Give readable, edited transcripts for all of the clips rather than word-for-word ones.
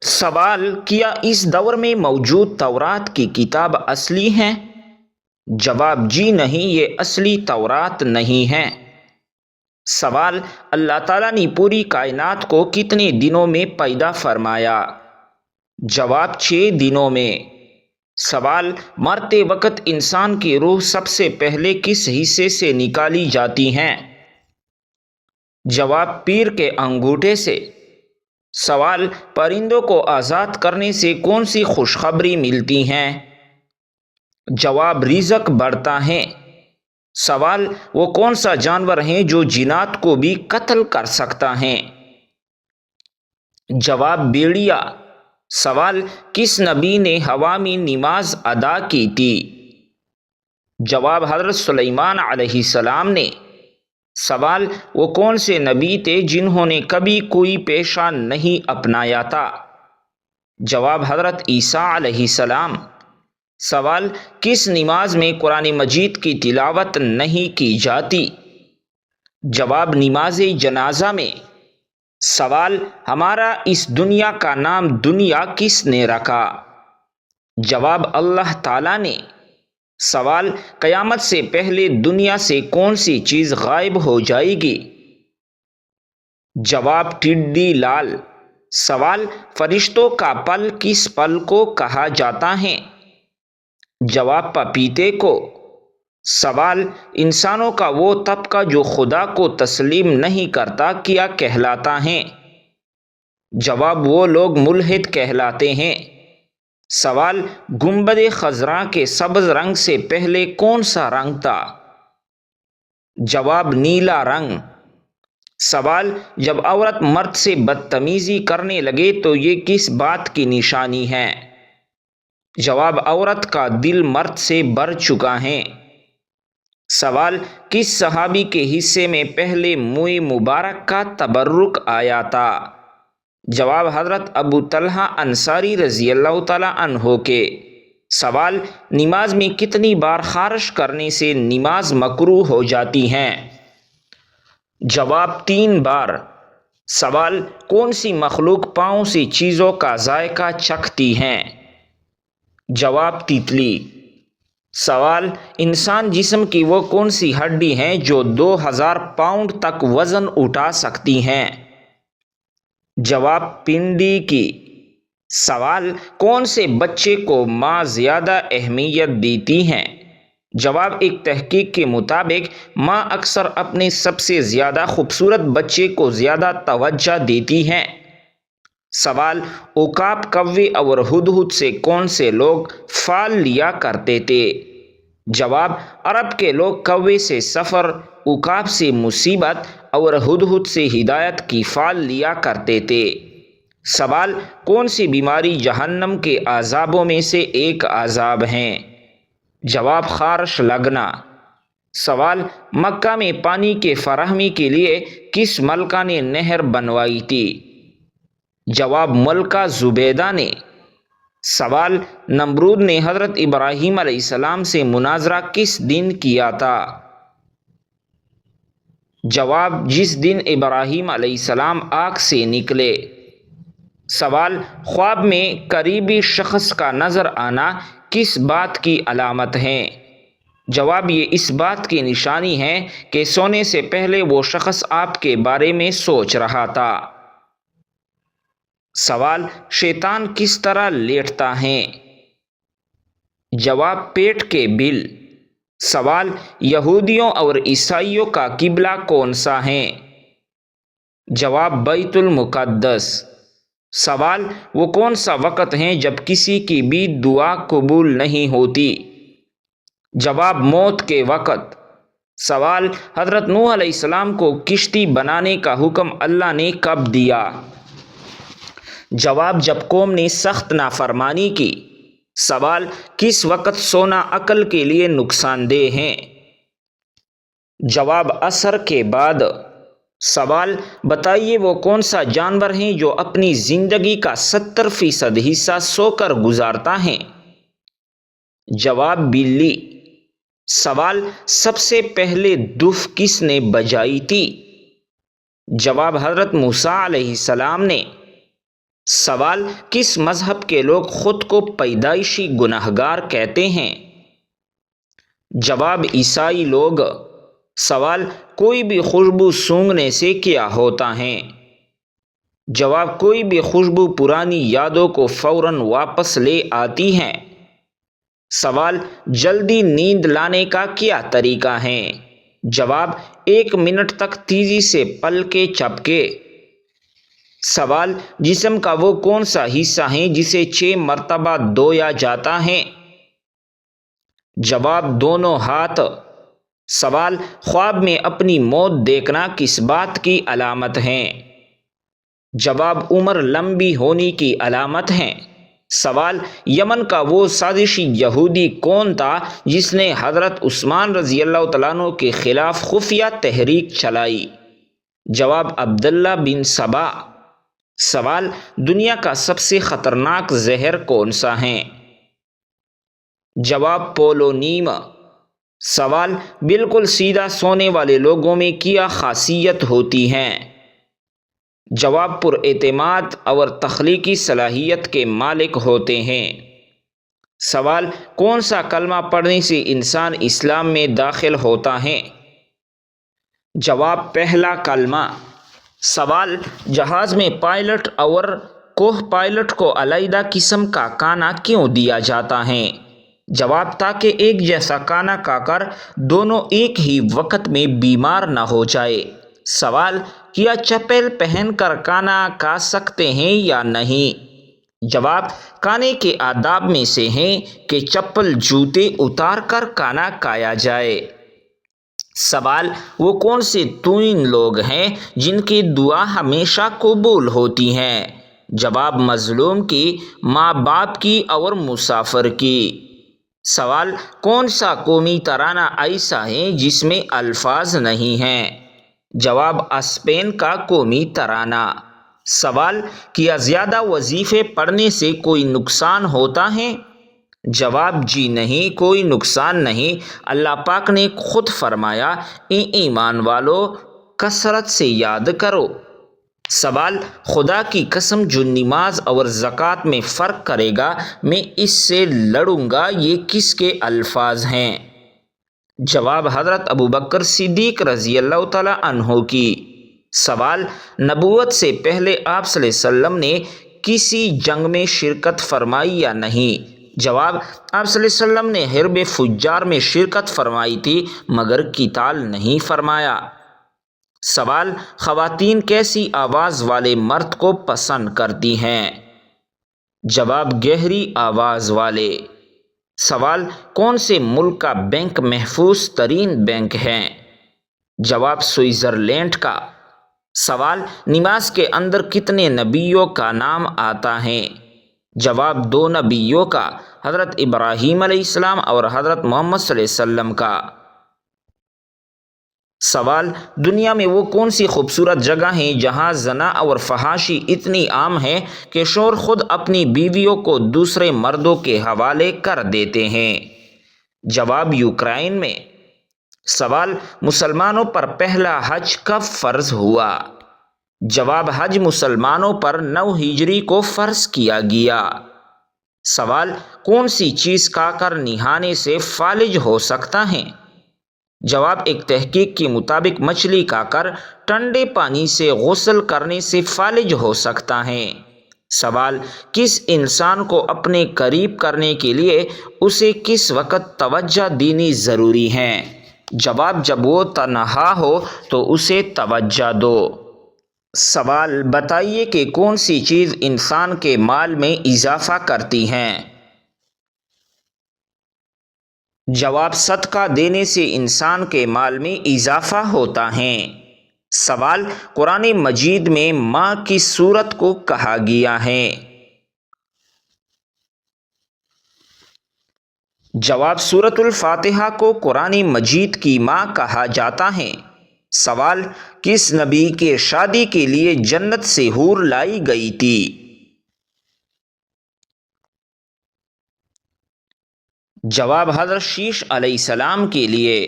سوال: کیا اس دور میں موجود تورات کی کتاب اصلی ہیں؟ جواب: جی نہیں، یہ اصلی تورات نہیں ہیں۔ سوال: اللہ تعالیٰ نے پوری کائنات کو کتنے دنوں میں پیدا فرمایا؟ جواب: 6 دنوں میں۔ سوال: مرتے وقت انسان کی روح سب سے پہلے کس حصے سے نکالی جاتی ہیں؟ جواب: پیر کے انگوٹھے سے۔ سوال: پرندوں کو آزاد کرنے سے کون سی خوشخبری ملتی ہیں؟ جواب: رزق بڑھتا ہے۔ سوال: وہ کون سا جانور ہے جو جنات کو بھی قتل کر سکتا ہے؟ جواب: بھیڑیا۔ سوال: کس نبی نے ہوا میں نماز ادا کی تھی؟ جواب: حضرت سلیمان علیہ السلام نے۔ سوال: وہ کون سے نبی تھے جنہوں نے کبھی کوئی پیشہ نہیں اپنایا تھا؟ جواب: حضرت عیسیٰ علیہ السلام۔ سوال: کس نماز میں قرآن مجید کی تلاوت نہیں کی جاتی؟ جواب: نماز جنازہ میں۔ سوال: ہمارا اس دنیا کا نام دنیا کس نے رکھا؟ جواب: اللہ تعالیٰ نے۔ سوال: قیامت سے پہلے دنیا سے کون سی چیز غائب ہو جائے گی؟ جواب: ٹڈی لال۔ سوال: فرشتوں کا پل کس پل کو کہا جاتا ہے؟ جواب: پپیتے کو۔ سوال: انسانوں کا وہ طبقہ جو خدا کو تسلیم نہیں کرتا کیا کہلاتا ہے؟ جواب: وہ لوگ ملحد کہلاتے ہیں۔ سوال: گنبد خضرا کے سبز رنگ سے پہلے کون سا رنگ تھا؟ جواب: نیلا رنگ۔ سوال: جب عورت مرد سے بدتمیزی کرنے لگے تو یہ کس بات کی نشانی ہے؟ جواب: عورت کا دل مرد سے بھر چکا ہے۔ سوال: کس صحابی کے حصے میں پہلے منہ مبارک کا تبرک آیا تھا؟ جواب: حضرت ابو طلحہ انصاری رضی اللہ تعالیٰ عنہ کے۔ سوال: نماز میں کتنی بار خارش کرنے سے نماز مکروہ ہو جاتی ہے؟ جواب: 3 بار۔ سوال: کون سی مخلوق پاؤں سے چیزوں کا ذائقہ چکھتی ہے؟ جواب: تتلی۔ سوال: انسان جسم کی وہ کون سی ہڈی ہے جو 2000 پاؤنڈ تک وزن اٹھا سکتی ہے؟ جواب: پنڈی کی۔ سوال: کون سے بچے کو ماں زیادہ اہمیت دیتی ہے؟ جواب: ایک تحقیق کے مطابق ماں اکثر اپنے سب سے زیادہ خوبصورت بچے کو زیادہ توجہ دیتی ہے۔ سوال: عقاب، کوے اور ہدہد سے کون سے لوگ پھال لیا کرتے تھے؟ جواب: عرب کے لوگ کوے سے سفر، عقاب سے مصیبت اور ہدہد سے ہدایت کی پھال لیا کرتے تھے۔ سوال: کون سی بیماری جہنم کے عذابوں میں سے ایک عذاب ہے؟ جواب: خارش لگنا۔ سوال: مکہ میں پانی کی فراہمی کے لیے کس ملکہ نے نہر بنوائی تھی؟ جواب: ملکہ زبیدہ نے۔ سوال: نمرود نے حضرت ابراہیم علیہ السلام سے مناظرہ کس دن کیا تھا؟ جواب: جس دن ابراہیم علیہ السلام آگ سے نکلے۔ سوال: خواب میں قریبی شخص کا نظر آنا کس بات کی علامت ہے؟ جواب: یہ اس بات کی نشانی ہے کہ سونے سے پہلے وہ شخص آپ کے بارے میں سوچ رہا تھا۔ سوال: شیطان کس طرح لیٹتا ہے؟ جواب: پیٹ کے بل۔ سوال: یہودیوں اور عیسائیوں کا قبلہ کون سا ہے؟ جواب: بیت المقدس۔ سوال: وہ کون سا وقت ہے جب کسی کی بھی دعا قبول نہیں ہوتی؟ جواب: موت کے وقت۔ سوال: حضرت نوح علیہ السلام کو کشتی بنانے کا حکم اللہ نے کب دیا؟ جواب: جب قوم نے سخت نافرمانی کی۔ سوال: کس وقت سونا عقل کے لیے نقصان دہ ہے؟ جواب: عصر کے بعد۔ سوال: بتائیے وہ کون سا جانور ہے جو اپنی زندگی کا 70% حصہ سو کر گزارتا ہے؟ جواب: بلی۔ سوال: سب سے پہلے دف کس نے بجائی تھی؟ جواب: حضرت موسیٰ علیہ السلام نے۔ سوال: کس مذہب کے لوگ خود کو پیدائشی گنہگار کہتے ہیں؟ جواب: عیسائی لوگ۔ سوال: کوئی بھی خوشبو سونگھنے سے کیا ہوتا ہے؟ جواب: کوئی بھی خوشبو پرانی یادوں کو فوراً واپس لے آتی ہے۔ سوال: جلدی نیند لانے کا کیا طریقہ ہے؟ جواب: 1 منٹ تک تیزی سے پلکیں جھپکے۔ سوال: جسم کا وہ کون سا حصہ ہے جسے 6 مرتبہ دھویا جاتا ہے؟ جواب: دونوں ہاتھ۔ سوال: خواب میں اپنی موت دیکھنا کس بات کی علامت ہے؟ جواب: عمر لمبی ہونے کی علامت ہے۔ سوال: یمن کا وہ سازشی یہودی کون تھا جس نے حضرت عثمان رضی اللہ تعالیٰ عنہ کے خلاف خفیہ تحریک چلائی؟ جواب: عبداللہ بن سبا۔ سوال: دنیا کا سب سے خطرناک زہر کون سا ہے؟ جواب: پولونیم۔ سوال: بالکل سیدھا سونے والے لوگوں میں کیا خاصیت ہوتی ہے؟ جواب: پر اعتماد اور تخلیقی صلاحیت کے مالک ہوتے ہیں۔ سوال: کون سا کلمہ پڑھنے سے انسان اسلام میں داخل ہوتا ہے؟ جواب: پہلا کلمہ۔ سوال: جہاز میں پائلٹ اور کوہ پائلٹ کو علیحدہ قسم کا کھانا کیوں دیا جاتا ہے؟ جواب: تاکہ ایک جیسا کھانا کھا کر دونوں ایک ہی وقت میں بیمار نہ ہو جائے۔ سوال: کیا چپل پہن کر کھانا کھا سکتے ہیں یا نہیں؟ جواب: کھانے کے آداب میں سے ہے کہ چپل جوتے اتار کر کھانا کھایا جائے۔ سوال: وہ کون سے 3 لوگ ہیں جن کی دعا ہمیشہ قبول ہوتی ہے؟ جواب: مظلوم کی، ماں باپ کی اور مسافر کی۔ سوال: کون سا قومی ترانہ ایسا ہے جس میں الفاظ نہیں ہیں؟ جواب: اسپین کا قومی ترانہ۔ سوال: کیا زیادہ وظیفے پڑھنے سے کوئی نقصان ہوتا ہے؟ جواب: جی نہیں، کوئی نقصان نہیں۔ اللہ پاک نے خود فرمایا: اے ایمان والو، کثرت سے یاد کرو۔ سوال: خدا کی قسم جو نماز اور زکوٰۃ میں فرق کرے گا میں اس سے لڑوں گا، یہ کس کے الفاظ ہیں؟ جواب: حضرت ابوبکر صدیق رضی اللہ تعالیٰ عنہ کی۔ سوال: نبوت سے پہلے آپ صلی اللہ علیہ وسلم نے کسی جنگ میں شرکت فرمائی یا نہیں؟ جواب: آپ صلی اللہ علیہ وسلم نے حرب فجار میں شرکت فرمائی تھی مگر قتال نہیں فرمایا۔ سوال: خواتین کیسی آواز والے مرد کو پسند کرتی ہیں؟ جواب: گہری آواز والے۔ سوال: کون سے ملک کا بینک محفوظ ترین بینک ہے؟ جواب: سوئٹزرلینڈ کا۔ سوال: نماز کے اندر کتنے نبیوں کا نام آتا ہے؟ جواب: 2 نبیوں کا، حضرت ابراہیم علیہ السلام اور حضرت محمد صلی اللہ علیہ وسلم کا۔ سوال: دنیا میں وہ کون سی خوبصورت جگہ ہیں جہاں زنا اور فحاشی اتنی عام ہے کہ شوہر خود اپنی بیویوں کو دوسرے مردوں کے حوالے کر دیتے ہیں؟ جواب: یوکرائن میں۔ سوال: مسلمانوں پر پہلا حج کب فرض ہوا؟ جواب: حج مسلمانوں پر 9 ہجری کو فرض کیا گیا۔ سوال: کون سی چیز کھا کر نہانے سے فالج ہو سکتا ہے؟ جواب: ایک تحقیق کے مطابق مچھلی کھا کر ٹھنڈے پانی سے غسل کرنے سے فالج ہو سکتا ہے۔ سوال: کس انسان کو اپنے قریب کرنے کے لیے اسے کس وقت توجہ دینی ضروری ہے؟ جواب: جب وہ تنہا ہو تو اسے توجہ دو۔ سوال: بتائیے کہ کون سی چیز انسان کے مال میں اضافہ کرتی ہے؟ جواب: صدقہ دینے سے انسان کے مال میں اضافہ ہوتا ہے۔ سوال: قرآن مجید میں ماں کس سورت کو کہا گیا ہے؟ جواب: سورۃ الفاتحہ کو قرآن مجید کی ماں کہا جاتا ہے۔ سوال: کس نبی کے شادی کے لیے جنت سے حور لائی گئی تھی؟ جواب: حضرت شیش علیہ السلام کے لیے۔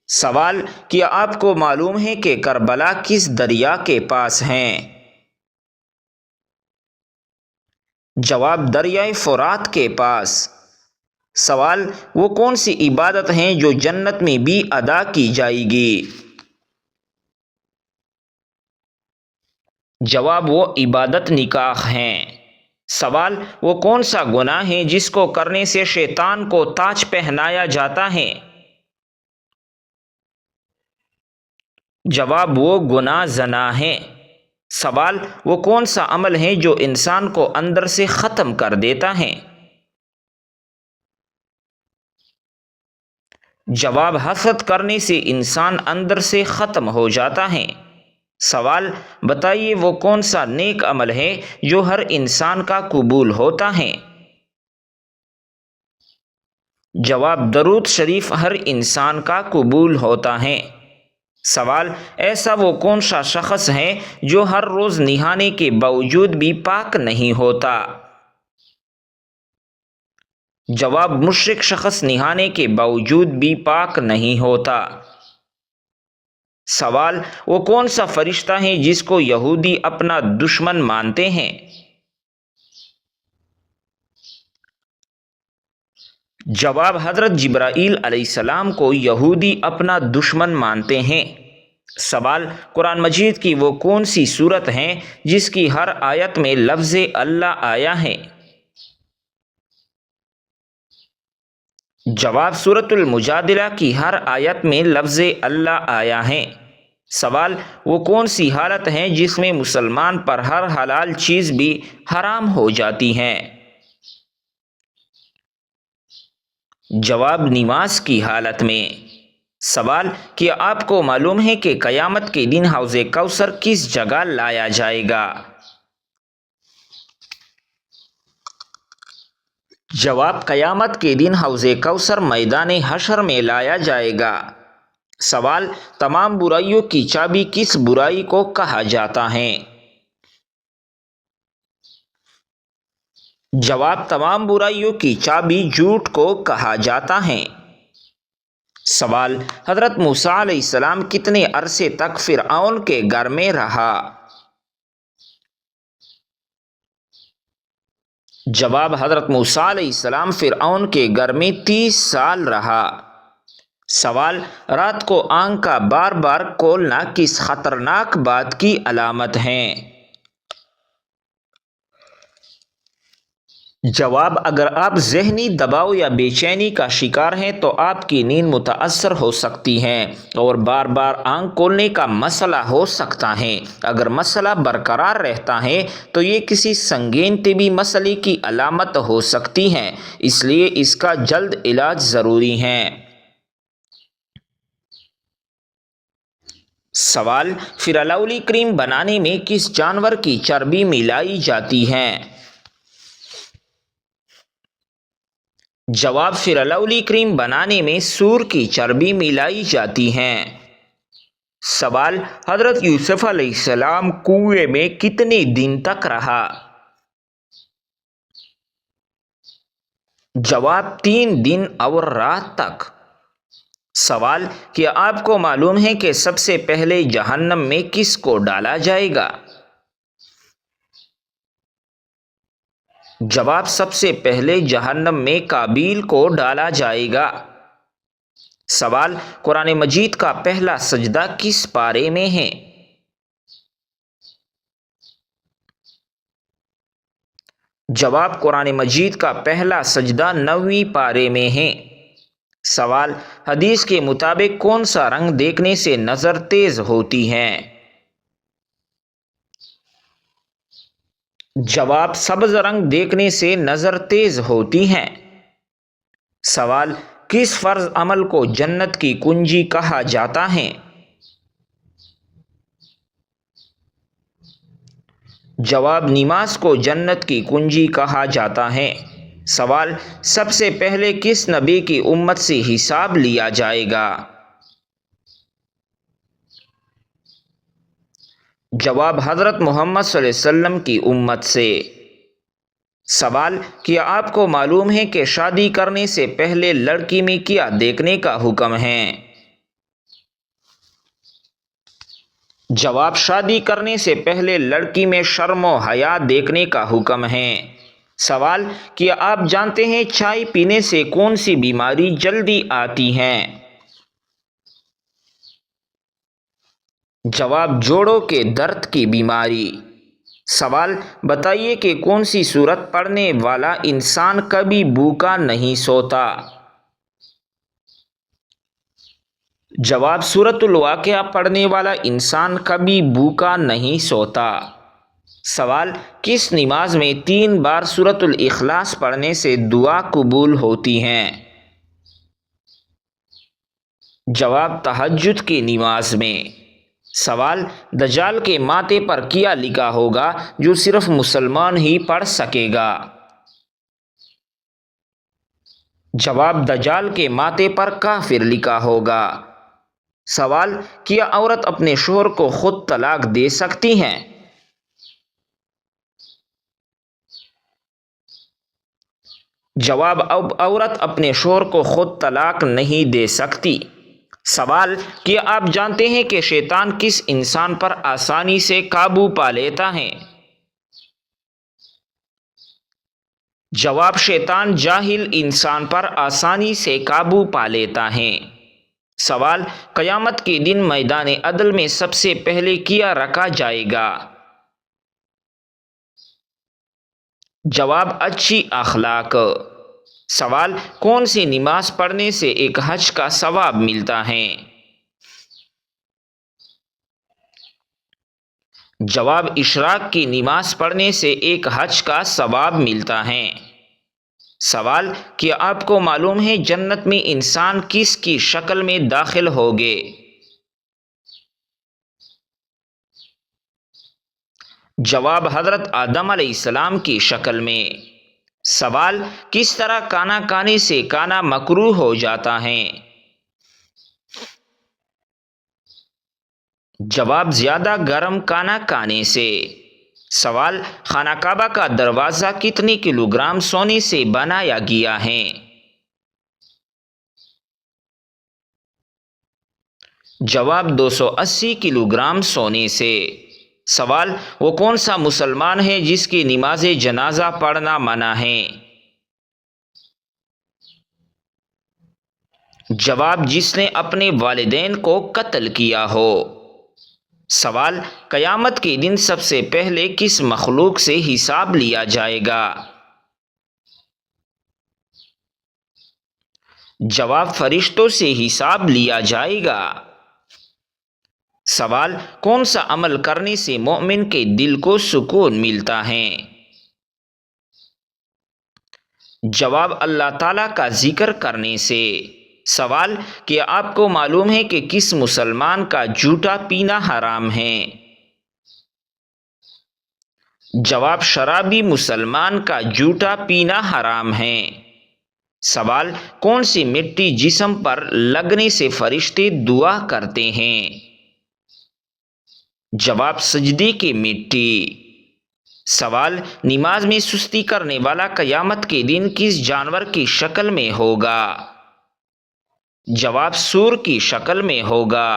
سوال: کیا آپ کو معلوم ہے کہ کربلا کس دریا کے پاس ہے؟ جواب دریائے فرات کے پاس۔ سوال وہ کون سی عبادت ہیں جو جنت میں بھی ادا کی جائے گی؟ جواب وہ عبادت نکاح ہیں۔ سوال وہ کون سا گناہ ہے جس کو کرنے سے شیطان کو تاج پہنایا جاتا ہے؟ جواب وہ گناہ زنا ہے۔ سوال وہ کون سا عمل ہے جو انسان کو اندر سے ختم کر دیتا ہے؟ جواب حسد کرنے سے انسان اندر سے ختم ہو جاتا ہے۔ سوال بتائیے وہ کون سا نیک عمل ہے جو ہر انسان کا قبول ہوتا ہے؟ جواب درود شریف ہر انسان کا قبول ہوتا ہے۔ سوال ایسا وہ کون سا شخص ہے جو ہر روز نہانے کے باوجود بھی پاک نہیں ہوتا؟ جواب مشرک شخص نہانے کے باوجود بھی پاک نہیں ہوتا۔ سوال وہ کون سا فرشتہ ہے جس کو یہودی اپنا دشمن مانتے ہیں؟ جواب حضرت جبرائیل علیہ السلام کو یہودی اپنا دشمن مانتے ہیں۔ سوال قرآن مجید کی وہ کون سی صورت ہے جس کی ہر آیت میں لفظ اللہ آیا ہے؟ جواب سورۃ المجادلہ کی ہر آیت میں لفظ اللہ آیا ہے۔ سوال وہ کون سی حالت ہے جس میں مسلمان پر ہر حلال چیز بھی حرام ہو جاتی ہے؟ جواب نماز کی حالت میں۔ سوال کیا آپ کو معلوم ہے کہ قیامت کے دن حوض کوثر کس جگہ لایا جائے گا؟ جواب قیامت کے دن حوض کوثر میدان حشر میں لایا جائے گا۔ سوال تمام برائیوں کی چابی کس برائی کو کہا جاتا ہے؟ جواب تمام برائیوں کی چابی جھوٹ کو کہا جاتا ہے۔ سوال حضرت موسیٰ علیہ السلام کتنے عرصے تک فرعون کے گھر میں رہا؟ جواب حضرت موسیٰ علیہ السلام فرعون کے گھر میں 30 سال رہا۔ سوال رات کو آنکھ کا بار بار کھولنا کس خطرناک بات کی علامت ہے؟ جواب اگر آپ ذہنی دباؤ یا بے چینی کا شکار ہیں تو آپ کی نیند متاثر ہو سکتی ہے اور بار بار آنکھ کھولنے کا مسئلہ ہو سکتا ہے۔ اگر مسئلہ برقرار رہتا ہے تو یہ کسی سنگین طبی مسئلے کی علامت ہو سکتی ہے، اس لیے اس کا جلد علاج ضروری ہے۔ سوال فرالولی کریم بنانے میں کس جانور کی چربی ملائی جاتی ہے؟ جواب فرالولی کریم بنانے میں سور کی چربی ملائی جاتی ہے۔ سوال حضرت یوسف علیہ السلام کنویں میں کتنے دن تک رہا؟ جواب 3 دن اور رات تک۔ سوال کیا آپ کو معلوم ہے کہ سب سے پہلے جہنم میں کس کو ڈالا جائے گا؟ جواب سب سے پہلے جہنم میں قابیل کو ڈالا جائے گا۔ سوال قرآن مجید کا پہلا سجدہ کس پارے میں ہے؟ جواب قرآن مجید کا پہلا سجدہ 9ویں پارے میں ہے۔ سوال حدیث کے مطابق کون سا رنگ دیکھنے سے نظر تیز ہوتی ہے؟ جواب سبز رنگ دیکھنے سے نظر تیز ہوتی ہے۔ سوال کس فرض عمل کو جنت کی کنجی کہا جاتا ہے؟ جواب نماز کو جنت کی کنجی کہا جاتا ہے۔ سوال سب سے پہلے کس نبی کی امت سے حساب لیا جائے گا؟ جواب حضرت محمد صلی اللہ علیہ وسلم کی امت سے۔ سوال کیا آپ کو معلوم ہے کہ شادی کرنے سے پہلے لڑکی میں کیا دیکھنے کا حکم ہے؟ جواب شادی کرنے سے پہلے لڑکی میں شرم و حیا دیکھنے کا حکم ہے۔ سوال: کیا آپ جانتے ہیں چائے پینے سے کون سی بیماری جلدی آتی ہیں؟ جواب: جوڑوں کے درد کی بیماری۔ سوال: بتائیے کہ کون سی سورت پڑھنے والا انسان کبھی بھوکا نہیں سوتا؟ جواب: سورۃ الواقعہ پڑھنے والا انسان کبھی بھوکا نہیں سوتا۔ سوال: کس نماز میں 3 بار سورۃ الاخلاص پڑھنے سے دعا قبول ہوتی ہیں؟ جواب: تہجد کی نماز میں۔ سوال: دجال کے ماتھے پر کیا لکھا ہوگا جو صرف مسلمان ہی پڑھ سکے گا؟ جواب: دجال کے ماتھے پر کافر لکھا ہوگا۔ سوال: کیا عورت اپنے شوہر کو خود طلاق دے سکتی ہے؟ جواب: اب عورت اپنے شوہر کو خود طلاق نہیں دے سکتی۔ سوال: کیا آپ جانتے ہیں کہ شیطان کس انسان پر آسانی سے قابو پا لیتا ہے؟ جواب: شیطان جاہل انسان پر آسانی سے قابو پا لیتا ہے۔ سوال: قیامت کے دن میدان عدل میں سب سے پہلے کیا رکھا جائے گا؟ جواب: اچھی اخلاق۔ سوال: کون سی نماز پڑھنے سے ایک حج کا ثواب ملتا ہے؟ جواب: اشراق کی نماز پڑھنے سے ایک حج کا ثواب ملتا ہے۔ سوال: کیا آپ کو معلوم ہے جنت میں انسان کس کی شکل میں داخل ہوگے؟ جواب: حضرت آدم علیہ السلام کی شکل میں۔ سوال: کس طرح کھانا کھانے سے کھانا مکروہ ہو جاتا ہے؟ جواب: زیادہ گرم کھانا کھانے سے۔ سوال: خانہ کعبہ کا دروازہ کتنے کلو گرام سونے سے بنایا گیا ہے؟ جواب: 280 کلو گرام سونے سے۔ سوال: وہ کون سا مسلمان ہے جس کی نماز جنازہ پڑھنا منع ہے؟ جواب: جس نے اپنے والدین کو قتل کیا ہو۔ سوال: قیامت کے دن سب سے پہلے کس مخلوق سے حساب لیا جائے گا؟ جواب: فرشتوں سے حساب لیا جائے گا۔ سوال: کون سا عمل کرنے سے مومن کے دل کو سکون ملتا ہے؟ جواب: اللہ تعالیٰ کا ذکر کرنے سے۔ سوال: کیا آپ کو معلوم ہے کہ کس مسلمان کا جھوٹا پینا حرام ہے؟ جواب: شرابی مسلمان کا جھوٹا پینا حرام ہے۔ سوال: کون سی مٹی جسم پر لگنے سے فرشتے دعا کرتے ہیں؟ جواب: سجدے کی مٹی۔ سوال: نماز میں سستی کرنے والا قیامت کے دن کس جانور کی شکل میں ہوگا؟ جواب: سور کی شکل میں ہوگا۔